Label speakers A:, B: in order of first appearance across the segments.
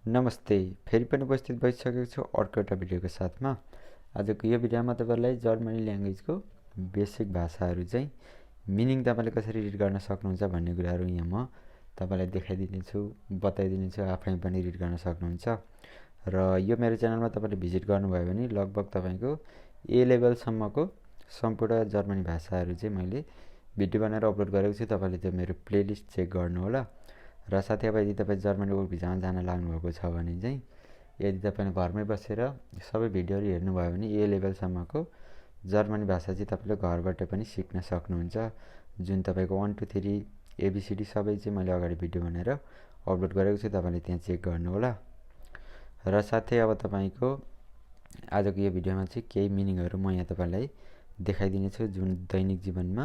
A: नमस्ते, फेरि पनि उपस्थित भइसकेको छु अर्को एउटा भिडियोको साथमा। आजको यो भिडियोमा तपाईँलाई जर्मनी ल्याङ्ग्वेजको बेसिक भाषाहरू चाहिँ मिनिङ तपाईँले कसरी रिड गर्न सक्नुहुन्छ भन्ने कुराहरू यहाँ म तपाईँलाई देखाइदिनेछु, बताइदिनेछु, आफै पनि रिड गर्न सक्नुहुन्छ। र यो मेरो च्यानलमा तपाईँले भिजिट गर्नुभयो भने लगभग तपाईँको ए लेभलसम्मको सम्पूर्ण जर्मनी भाषाहरू चाहिँ मैले भिडियो बनाएर अपलोड गरेको छु। तपाईँले त्यो मेरो प्लेलिस्ट चेक गर्नुहोला। र साथै अब यदि तपाईँ जर्मनीको भिजामा जान लाग्नुभएको छ भने चाहिँ यदि तपाईँले घरमै बसेर सबै भिडियोहरू हेर्नुभयो भने ए लेभलसम्मको जर्मनी भाषा चाहिँ तपाईँले घरबाट पनि सिक्न सक्नुहुन्छ। जुन तपाईँको 1 2 3 एबिसिडी सबै चाहिँ मैले अगाडि भिडियो बनाएर अपलोड गरेको छु, तपाईँले त्यहाँ चेक गर्नुहोला। र साथै अब तपाईँको आजको यो भिडियोमा चाहिँ केही मिनिङहरू म यहाँ तपाईँलाई देखाइदिनेछु जुन दैनिक जीवनमा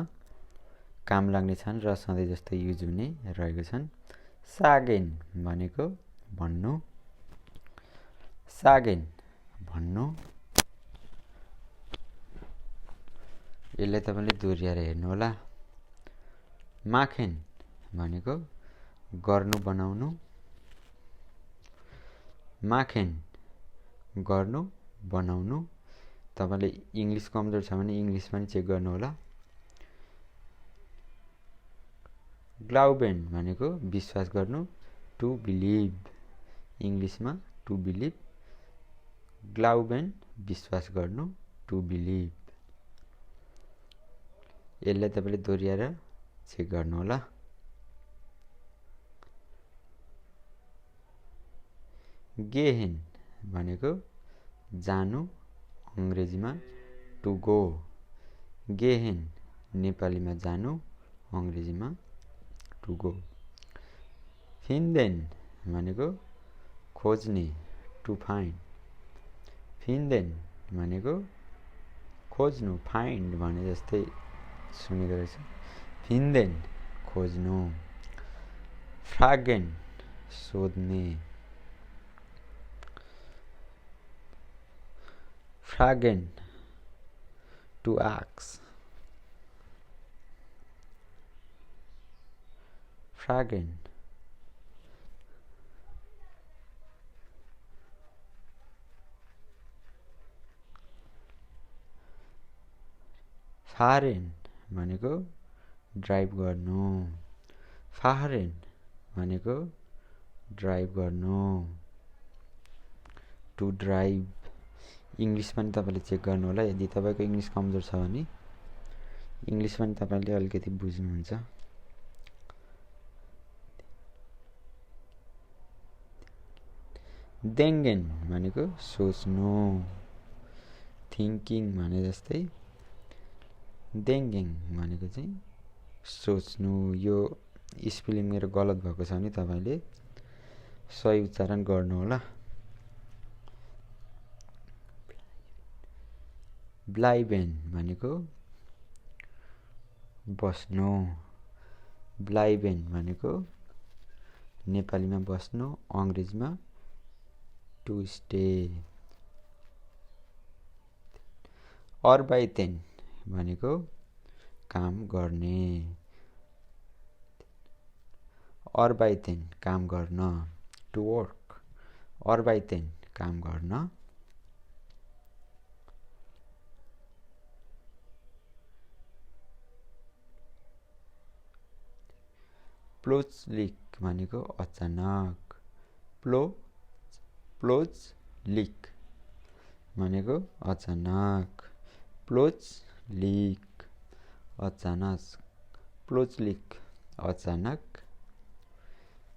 A: काम लाग्ने छन् र सधैँ जस्तो युज हुने रहेको छन्। सागेन भनेको भन्नु, सागेन भन्नु। यसलाई तपाईँले दोहोऱ्याएर हेर्नुहोला। माखेन भनेको गर्नु, बनाउनु, माखेन गर्नु, बनाउनु। तपाईँले इङ्ग्लिस कमजोर छ भने इङ्ग्लिस पनि चेक गर्नुहोला। ग्लाउबेन भनेको विश्वास गर्नु, टु बिलिभ। इङ्ग्लिसमा टु बिलिभ, ग्लाउबेन विश्वास गर्नु, टु बिलिभ। यसलाई तपाईँले दोहोऱ्याएर चेक गर्नुहोला। गेहेन भनेको जानु, अङ्ग्रेजीमा टु गो। गेहेन नेपालीमा जानु, अङ्ग्रेजीमा टु गो। फिन्देन भनेको खोज्ने, टु फाइन्ड। फिन्देन भनेको खोज्नु, फाइन्ड भने जस्तै सुनेको रहेछ। फिन्देन खोज्नु। फ्रागेन सोध्ने, फ्रागेन टु आस्क। फ्रागेन फारेन भनेको ड्राइभ गर्नु, फारेन भनेको ड्राइभ गर्नु, टु ड्राइभ। इङ्ग्लिस पनि तपाईँले चेक गर्नुहोला। यदि तपाईँको इङ्ग्लिस कमजोर छ भने इङ्ग्लिस पनि तपाईँले अलिकति बुझ्नुहुन्छ। देङ्गेन भनेको सोच्नु, थिङ्किङ भने जस्तै देङ्गेङ भनेको चाहिँ सोच्नु। यो स्पेलिङ मेरो गलत भएको छ भने तपाईँले सही उच्चारण गर्नुहोला। ब्लाइबेन भनेको बस्नु, ब्लाइबेन भनेको नेपालीमा बस्नु, अङ्ग्रेजीमा टु स्टे। अर्बाइतेन भनेको काम गर्ने, अर्बाइतेन काम गर्न, टु वर्क। अर्बाइतेन काम गर्न। प्लोजलिक भनेको अचानक, प्लोजलिक भनेको अचानक, प्लोजलिक अचानक, प्लोजलिक अचानक।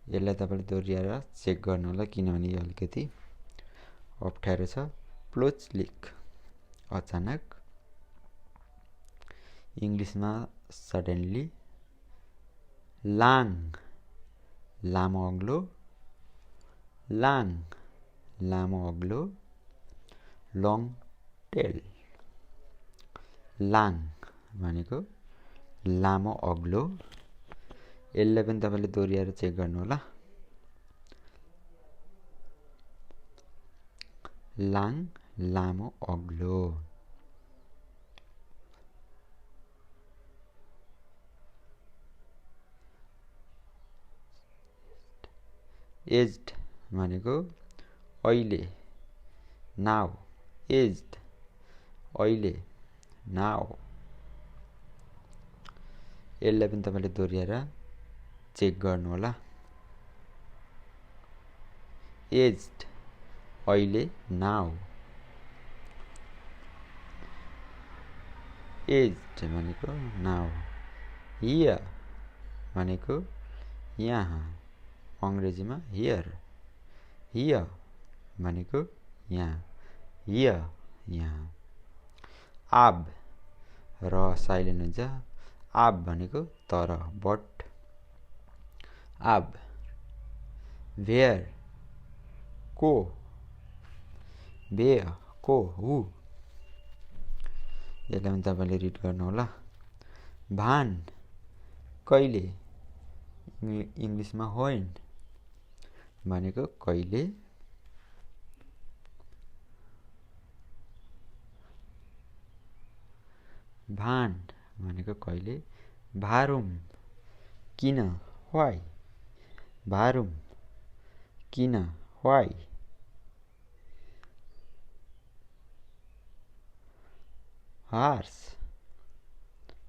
A: यसलाई तपाईँले दोहोऱ्याएर चेक गर्नु होला किनभने यो अलिकति अप्ठ्यारो छ। प्लोजलिक अचानक। इङ्ग्लिसमा सडनली। लाङ लामो अग्लो, लाङ लामो अग्लो, लङ टेल। लाङ भनेको लामो अग्लो। यसलाई पनि तपाईँले दोहोऱ्याएर चेक गर्नुहोला। लाङ लामो अग्लो। एज्ड भनेको अहिले, नाउ। एज्ड अहिले, नाउ। यसलाई पनि तपाईले दोहोऱ्याएर चेक गर्नु होला। एज्ड अहिले, नाउ। एज्ड भनेको नाउ। हियर भनेको यहाँ, अंग्रेजीमा हियर। हियर भनेको यहाँ, हियर यहाँ। आब र साइलेन्ट हुन्छ। आब भनेको तर, बट। आब। वेयर को, वेयर को, हु। यसलाई पनि तपाईले रिड गर्नु होला। भान कहिले, इंग्लिशमा व्हेन भनेको कहिले। भान भनेको कहिले। भारुम किन, व्हाई। भारुम किन, व्हाई। हार्स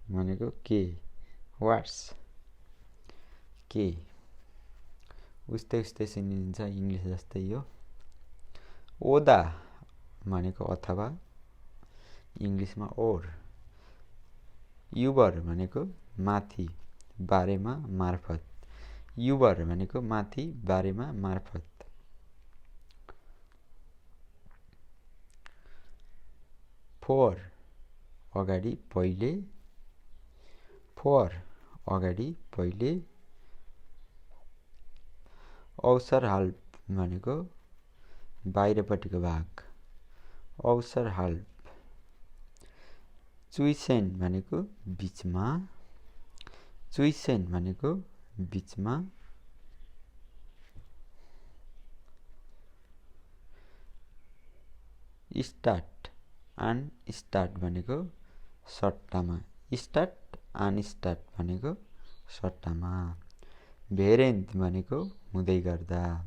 A: भनेको के, वार्स के। उस्तै उस्तै सुनिन्छ, इंग्लिश जस्तै हो। ओदा भनेको अथवा, इंग्लिशमा ओर। युबर भनेको माथि, बारेमा, मार्फत। युबर भनेको माथि, बारेमा, मार्फत। फोर अगाडि, पहिले। फोर अगाडि, पहिले। अवसर हाल्प भनेको बाहिरपट्टिको भाग, अवसर हाल्प। चुइसेन भनेको बीचमा, चुइसेन भनेको बीचमा। स्टार्ट आन स्टार्ट भनेको सट्टामा, स्टार्ट आन स्टार्ट भनेको सट्टामा। भेरेन्त भनेको हुँदै गर्दा,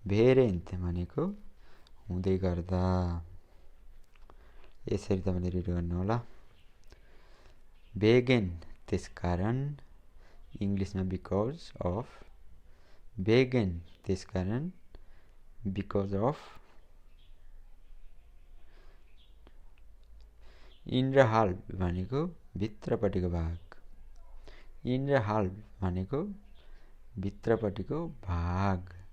A: भेरेन्त भनेको हुँदै गर्दा। यसरी तपाईले रिड गर्नु होला। भेगेन त्यसकारण, इंग्लिशमा बिकज अफ। भेगेन त्यसकारण, बिकज अफ। इनर हाल्फ भनेको भित्रपट्टिको भाग, इनर हाल्फ भनेको भित्रपट्टिको भाग।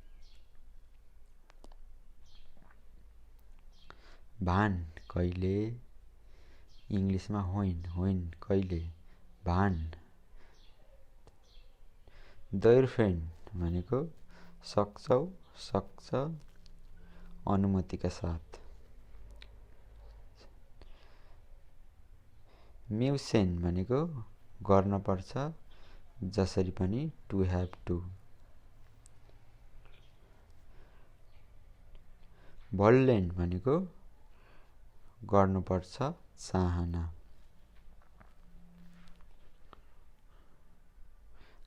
A: भान कहिले, इंग्लिशमा व्हेन, व्हेन कहिले, भान। दैरफेन भनेको सक्छौ, सक्छ, अनुमतिका साथ। म्युसेन भनेको गर्न पर्छ, जसरी पनि, टु ह्याभ टु। भल्लेन भनेको गर्नुपर्छ, चाहना।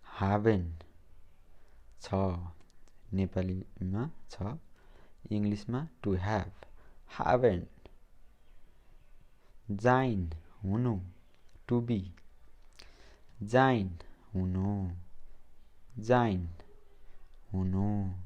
A: हावेन छ, नेपालीमा छ, इंग्लिशमा टु ह्याभ, हावेन। जाइन हुनु, टु बी, जाइन हुनु, जाइन हुनु।